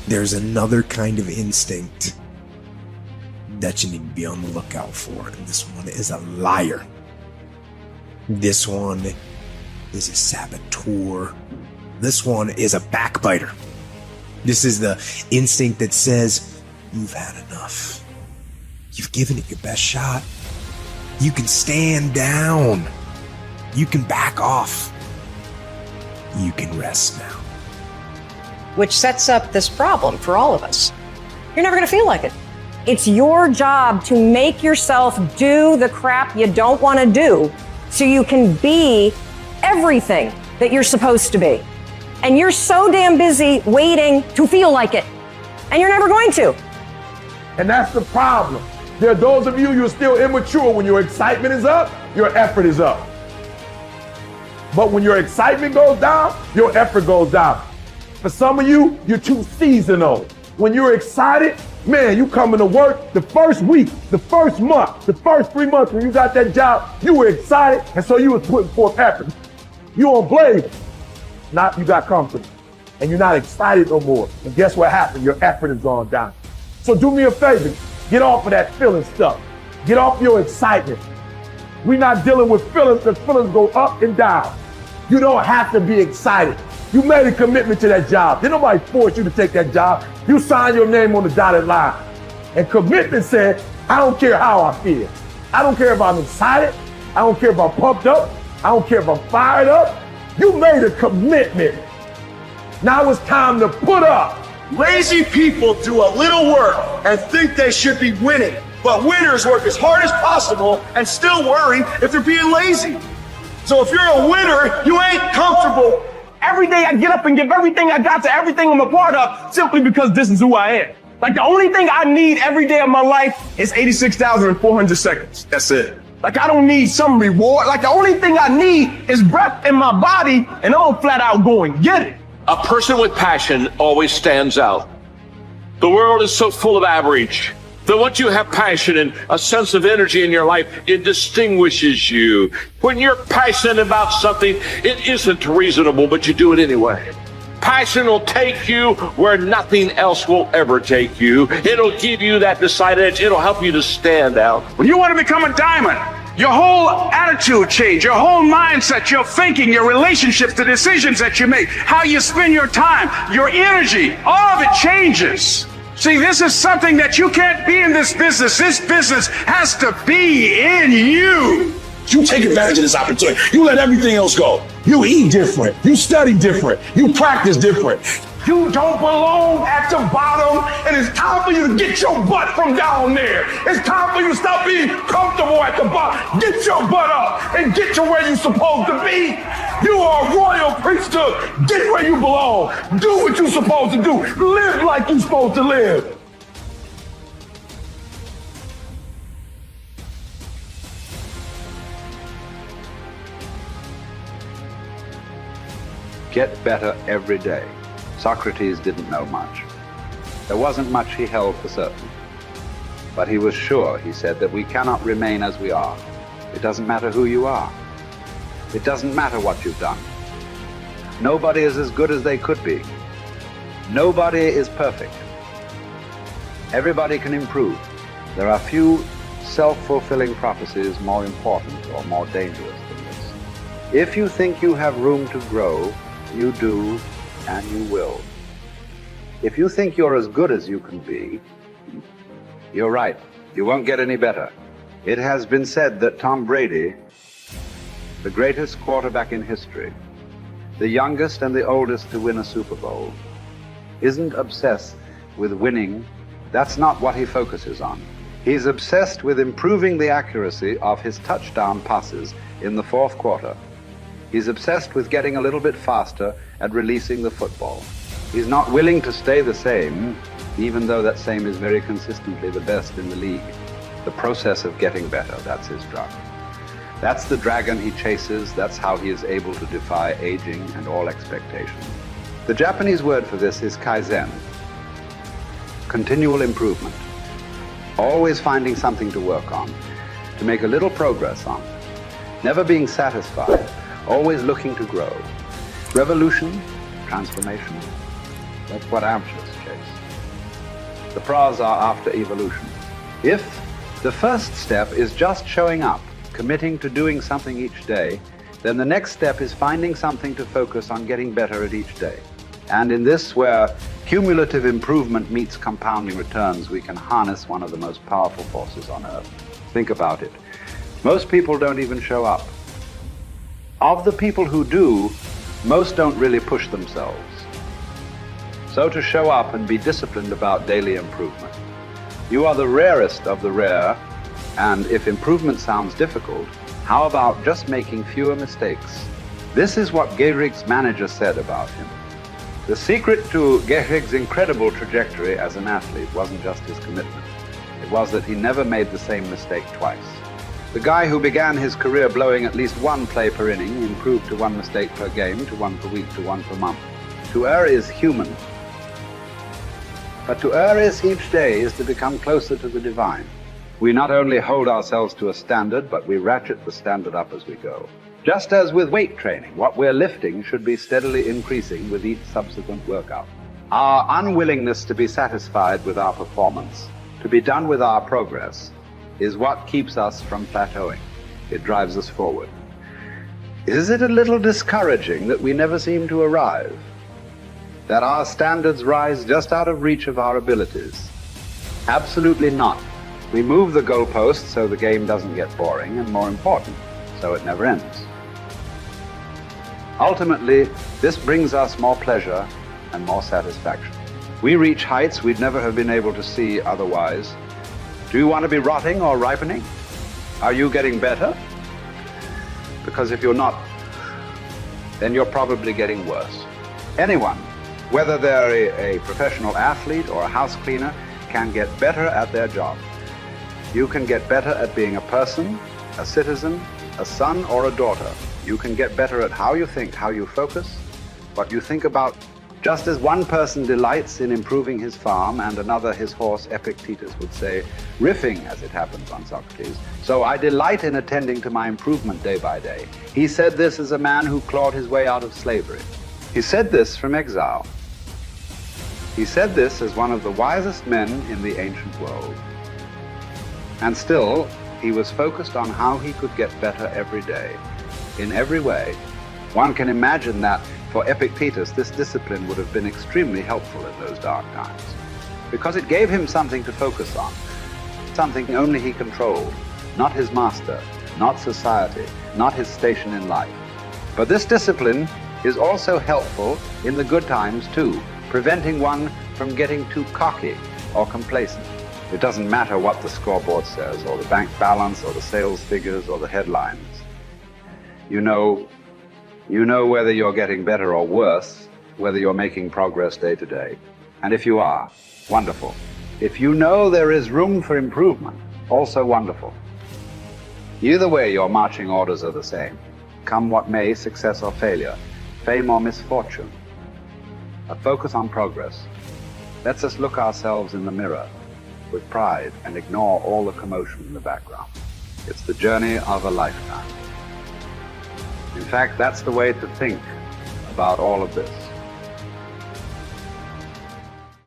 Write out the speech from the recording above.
there's another kind of instinct that you need to be on the lookout for, and this one is a liar. This one is a saboteur. This one is a backbiter. This is the instinct that says, you've had enough. You've given it your best shot. You can stand down. You can back off. You can rest now. Which sets up this problem for all of us. You're never gonna feel like it. It's your job to make yourself do the crap you don't want to do so you can be everything that you're supposed to be. And you're so damn busy waiting to feel like it. And you're never going to. And that's the problem. There are those of you, you're still immature. When your excitement is up, your effort is up. But when your excitement goes down, your effort goes down. For some of you, you're too seasonal. When you're excited, man, you coming to work the first week, the first month, the first 3 months when you got that job, you were excited, and so you was putting forth effort. You on blade. Now you got comfortable, and you're not excited no more. And guess what happened? Your effort has gone down. So do me a favor, get off of that feeling stuff. Get off your excitement. We're not dealing with feelings, because feelings go up and down. You don't have to be excited. You made a commitment to that job. Did nobody force you to take that job? You signed your name on the dotted line. And commitment said, I don't care how I feel. I don't care if I'm excited. I don't care if I'm pumped up. I don't care if I'm fired up. You made a commitment. Now it's time to put up. Lazy people do a little work and think they should be winning. But winners work as hard as possible and still worry if they're being lazy. So if you're a winner, you ain't comfortable. Every day I get up and give everything I got to everything I'm a part of simply because this is who I am. Like the only thing I need every day of my life is 86,400 seconds. That's it. Like I don't need some reward. Like the only thing I need is breath in my body and I'm flat out going, get it. A person with passion always stands out. The world is so full of average that once you have passion and a sense of energy in your life, it distinguishes you. When you're passionate about something, it isn't reasonable, but you do it anyway. Passion will take you where nothing else will ever take you. It'll give you that decided edge. It'll help you to stand out. When you want to become a diamond, your whole attitude change, your whole mindset, your thinking, your relationships, the decisions that you make, how you spend your time, your energy, all of it changes. See, this is something that you can't be in this business. This business has to be in you. You take advantage of this opportunity. You let everything else go. You eat different. You study different. You practice different. You don't belong at the bottom, and it's time for you to get your butt from down there. It's time for you to stop being comfortable at the bottom. Get your butt up and get to where you're supposed to be. You are a royal priesthood. Get where you belong. Do what you're supposed to do. Live like you're supposed to live. Get better every day. Socrates didn't know much. There wasn't much he held for certain. But he was sure, he said, that we cannot remain as we are. It doesn't matter who you are. It doesn't matter what you've done. Nobody is as good as they could be. Nobody is perfect. Everybody can improve. There are few self-fulfilling prophecies more important or more dangerous than this. If you think you have room to grow, you do, and you will. If you think you're as good as you can be, you're right. You won't get any better. It has been said that Tom Brady, the greatest quarterback in history, the youngest and the oldest to win a Super Bowl, isn't obsessed with winning. That's not what he focuses on. He's obsessed with improving the accuracy of his touchdown passes in the fourth quarter. He's obsessed with getting a little bit faster at releasing the football. He's not willing to stay the same, even though that same is very consistently the best in the league. The process of getting better, that's his drug. That's the dragon he chases. That's how he is able to defy aging and all expectation. The Japanese word for this is kaizen, continual improvement. Always finding something to work on, to make a little progress on. Never being satisfied, always looking to grow. Revolution, transformation. That's what amateurs chase. The pros are after evolution. If the first step is just showing up, committing to doing something each day, then the next step is finding something to focus on getting better at each day. And in this, where cumulative improvement meets compounding returns, we can harness one of the most powerful forces on earth. Think about it. Most people don't even show up. Of the people who do, most don't really push themselves. So to show up and be disciplined about daily improvement. You are the rarest of the rare, and if improvement sounds difficult, how about just making fewer mistakes? This is what Gehrig's manager said about him. The secret to Gehrig's incredible trajectory as an athlete wasn't just his commitment. It was that he never made the same mistake twice. The guy who began his career blowing at least one play per inning improved to one mistake per game, to one per week, to one per month. To err is human. But to err is each day is to become closer to the divine. We not only hold ourselves to a standard, but we ratchet the standard up as we go. Just as with weight training, what we're lifting should be steadily increasing with each subsequent workout. Our unwillingness to be satisfied with our performance, to be done with our progress, is what keeps us from plateauing. It drives us forward. Is it a little discouraging that we never seem to arrive? That our standards rise just out of reach of our abilities? Absolutely not. We move the goalposts so the game doesn't get boring, and more important, so it never ends. Ultimately, this brings us more pleasure and more satisfaction. We reach heights we'd never have been able to see otherwise. Do you want to be rotting or ripening? Are you getting better? Because if you're not, then you're probably getting worse. Anyone, whether they're a professional athlete or a house cleaner, can get better at their job. You can get better at being a person, a citizen, a son or a daughter. You can get better at how you think, how you focus, what you think about. Just as one person delights in improving his farm and another his horse, Epictetus would say, riffing as it happens on Socrates, so I delight in attending to my improvement day by day. He said this as a man who clawed his way out of slavery. He said this from exile. He said this as one of the wisest men in the ancient world. And still, he was focused on how he could get better every day, in every way. One can imagine that for Epictetus, this discipline would have been extremely helpful in those dark times, because it gave him something to focus on, something only he controlled, not his master, not society, not his station in life. But this discipline is also helpful in the good times too, preventing one from getting too cocky or complacent. It doesn't matter what the scoreboard says, or the bank balance, or the sales figures, or the headlines. You know whether you're getting better or worse, whether you're making progress day to day. And if you are, wonderful. If you know there is room for improvement, also wonderful. Either way, your marching orders are the same. Come what may, success or failure, fame or misfortune. A focus on progress lets us look ourselves in the mirror with pride and ignore all the commotion in the background. It's the journey of a lifetime. In fact, that's the way to think about all of this.